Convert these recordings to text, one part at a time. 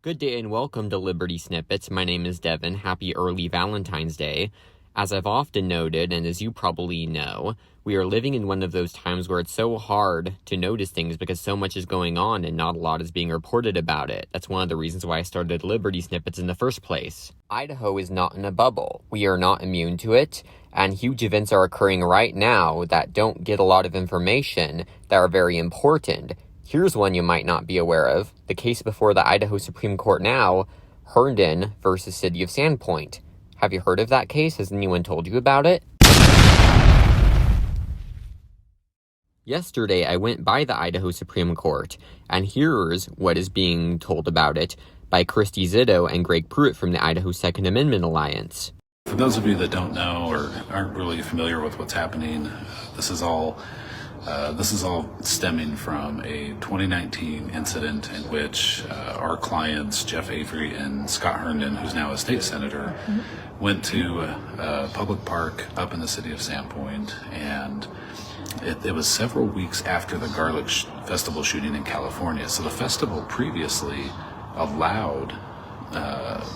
Good day and welcome to Liberty Snippets. My name is Devin. Happy early Valentine's Day. As I've often noted, and as you probably know, we are living in one of those times where it's so hard to notice things because so much is going on and not a lot is being reported about it. That's one of the reasons why I started Liberty Snippets in the first place. Idaho is not in a bubble. We are not immune to it, and huge events are occurring right now that don't get a lot of information that are very important. Here's one you might not be aware of. The case before the Idaho Supreme Court now, Herndon versus City of Sandpoint. Have you heard of that case? Has anyone told you about it? Yesterday, I went by the Idaho Supreme Court, and here's what is being told about it by Christy Zito and Pruitt from the Idaho Second Amendment Alliance. For those of you that don't know or aren't really familiar with what's happening, this is all stemming from a 2019 incident in which our clients, Jeff Avery and Scott Herndon, who's now a state senator, went to a public park up in the City of Sandpoint, and it was several weeks after the Garlic Festival shooting in California. So the festival previously allowed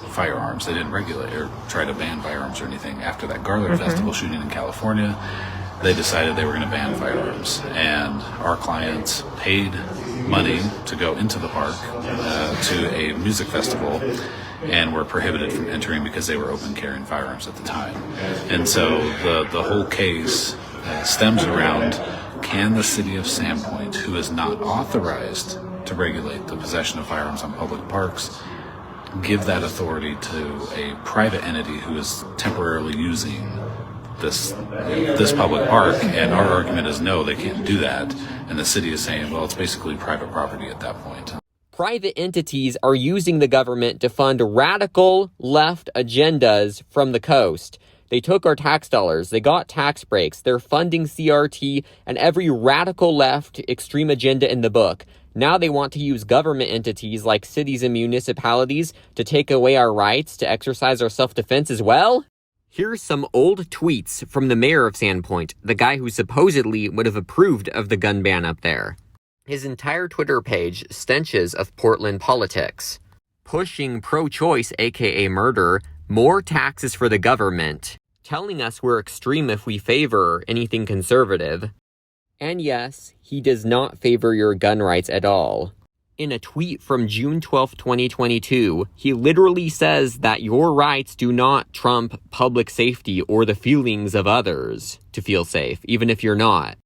firearms. They didn't regulate or try to ban firearms or anything. After that Garlic Festival shooting in California, they decided they were going to ban firearms, and our clients paid money to go into the park to a music festival and were prohibited from entering because they were open carrying firearms at the time. And so the whole case stems around, can the City of Sandpoint, who is not authorized to regulate the possession of firearms on public parks, give that authority to a private entity who is temporarily using this public park? And our argument is no, they can't do that. And the city is saying, well, it's basically private property at that point. Private entities are using the government to fund radical left agendas from the coast. They took our tax dollars, they got tax breaks, they're funding CRT and every radical left extreme agenda in the book. Now they want to use government entities like cities and municipalities to take away our rights to exercise our self-defense as well? Here's some old tweets from the mayor of Sandpoint, the guy who supposedly would have approved of the gun ban up there. His entire Twitter page stenches of Portland politics. Pushing pro-choice, aka murder, more taxes for the government, telling us we're extreme if we favor anything conservative. And yes, he does not favor your gun rights at all. In a tweet from June 12, 2022, he literally says that your rights do not trump public safety or the feelings of others to feel safe, even if you're not.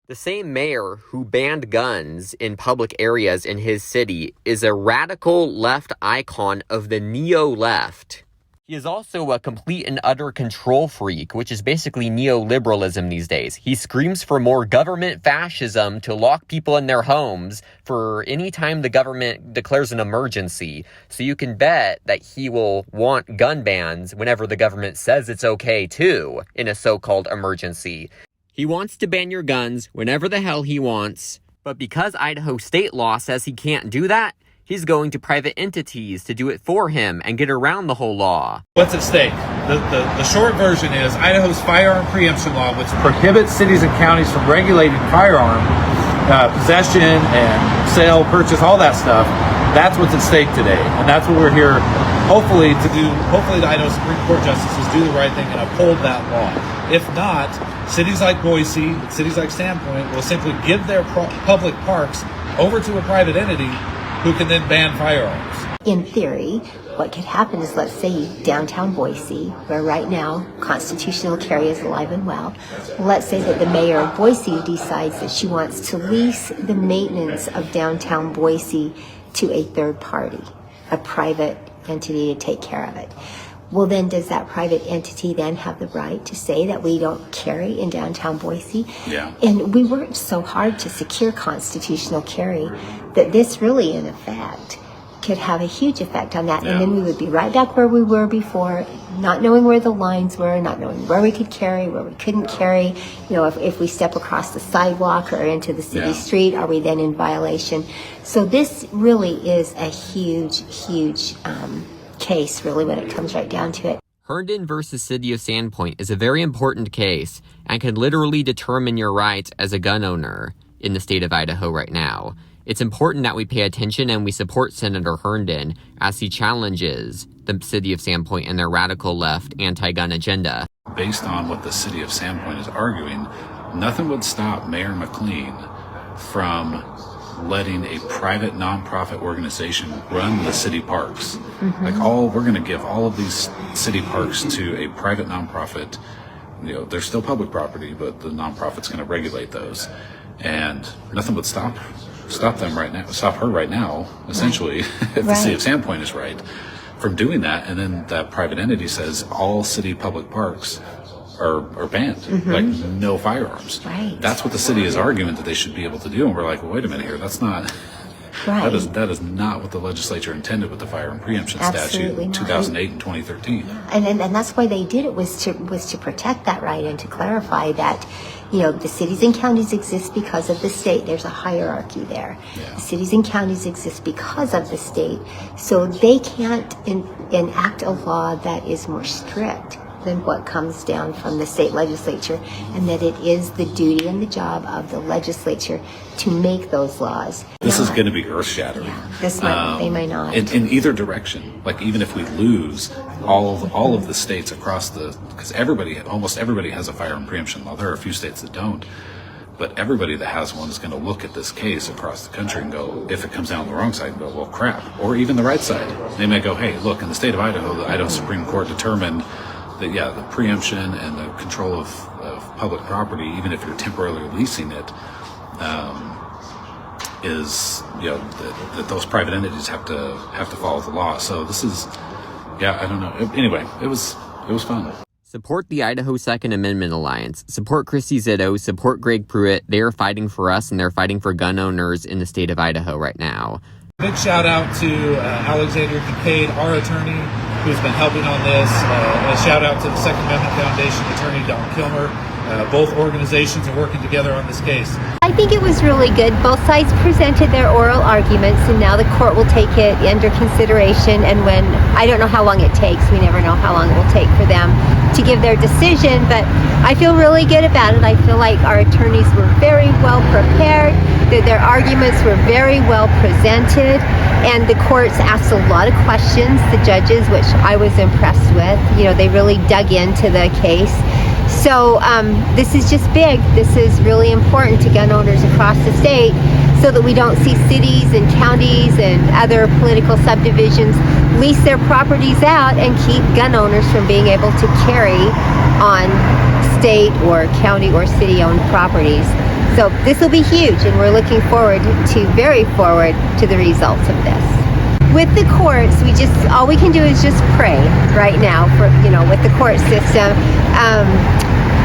The same mayor who banned guns in public areas in his city is a radical left icon of the neo-left. He is also a complete and utter control freak, which is basically neoliberalism these days. He screams for more government fascism to lock people in their homes for any time the government declares an emergency. So you can bet that he will want gun bans whenever the government says it's okay too, in a so-called emergency. He wants to ban your guns whenever the hell he wants, but because Idaho state law says he can't do that, he's going to private entities to do it for him and get around the whole law. What's at stake? The short version is Idaho's firearm preemption law, which prohibits cities and counties from regulating firearm possession and sale, purchase, all that stuff. That's what's at stake today. And that's what we're here hopefully to do. Hopefully the Idaho Supreme Court justices do the right thing and uphold that law. If not, cities like Boise, cities like Sandpoint will simply give their public parks over to a private entity who can then ban firearms. In theory, what could happen is, let's say downtown Boise, where right now constitutional carry is alive and well, let's say that the mayor of Boise decides that she wants to lease the maintenance of downtown Boise to a third party, a private entity to take care of it. Well, then does that private entity then have the right to say that we don't carry in downtown Boise? Yeah. And we worked so hard to secure constitutional carry that this really, in effect, could have a huge effect on that. Yeah. And then we would be right back where we were before, not knowing where the lines were, not knowing where we could carry, where we couldn't carry. You know, if we step across the sidewalk or into the city street, are we then in violation? So this really is a huge case, really, when it comes right down to it. Herndon versus City of Sandpoint is a very important case and can literally determine your rights as a gun owner in the state of Idaho right now. It's important that we pay attention and we support Senator Herndon as he challenges the City of Sandpoint and their radical left anti-gun agenda. Based on what the City of Sandpoint is arguing, nothing would stop Mayor McLean from letting a private nonprofit organization run the city parks. Like we're going to give all of these city parks to a private nonprofit. They're still public property, but the nonprofit's going to regulate those, and nothing would stop her right now, essentially, if the City of Sandpoint is right, from doing that. And then that private entity says all city public parks are banned, like no firearms. Right. That's what the city is arguing that they should be able to do, and we're like, well, wait a minute here, that's not. Right. That is not what the legislature intended with the Firearm Preemption Statute in 2008 and 2013. And that's why they did it, was to protect that right and to clarify that, the cities and counties exist because of the state. There's a hierarchy there. Yeah. The cities and counties exist because of the state. So they can't enact a law that is more strict than what comes down from the state legislature, and that it is the duty and the job of the legislature to make those laws. This is going to be earth-shattering. Yeah, they might not. In either direction. Like, even if we lose all of the states across because almost everybody has a firearm preemption law. There are a few states that don't, but everybody that has one is going to look at this case across the country and go, if it comes down on the wrong side, and go, well, crap. Or even the right side. They may go, hey, look, in the state of Idaho, the Idaho Supreme Court determined that, the preemption and the control of public property, even if you're temporarily leasing it, is that those private entities have to follow the law. So this is, I don't know. Anyway, it was fun. Support the Idaho Second Amendment Alliance. Support Christy Zito. Support Greg Pruitt. They are fighting for us, and they're fighting for gun owners in the state of Idaho right now. Big shout out to Alexander Kincaid, our attorney, who's been helping on this. A shout out to the Second Amendment Foundation attorney, Don Kilmer. Both organizations are working together on this case. I think it was really good. Both sides presented their oral arguments, and now the court will take it under consideration. And I don't know how long it takes. We never know how long it will take for them to give their decision, but I feel really good about it. I feel like our attorneys were very well prepared, that their arguments were very well presented, and the courts asked a lot of questions, the judges, which I was impressed with. They really dug into the case. So this is just big. This is really important to gun owners across the state, so that we don't see cities and counties and other political subdivisions lease their properties out and keep gun owners from being able to carry on state or county or city-owned properties. So this will be huge, and we're looking very forward to the results of this. With the courts, all we can do is just pray right now for, with the court system.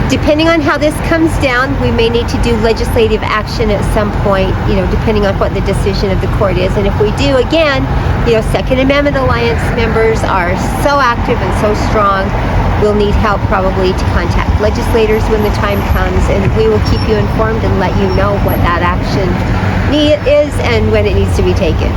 Depending on how this comes down, we may need to do legislative action at some point, depending on what the decision of the court is. And if we do, again, Second Amendment Alliance members are so active and so strong. We'll need help probably to contact legislators when the time comes, and we will keep you informed and let you know what that action is and when it needs to be taken.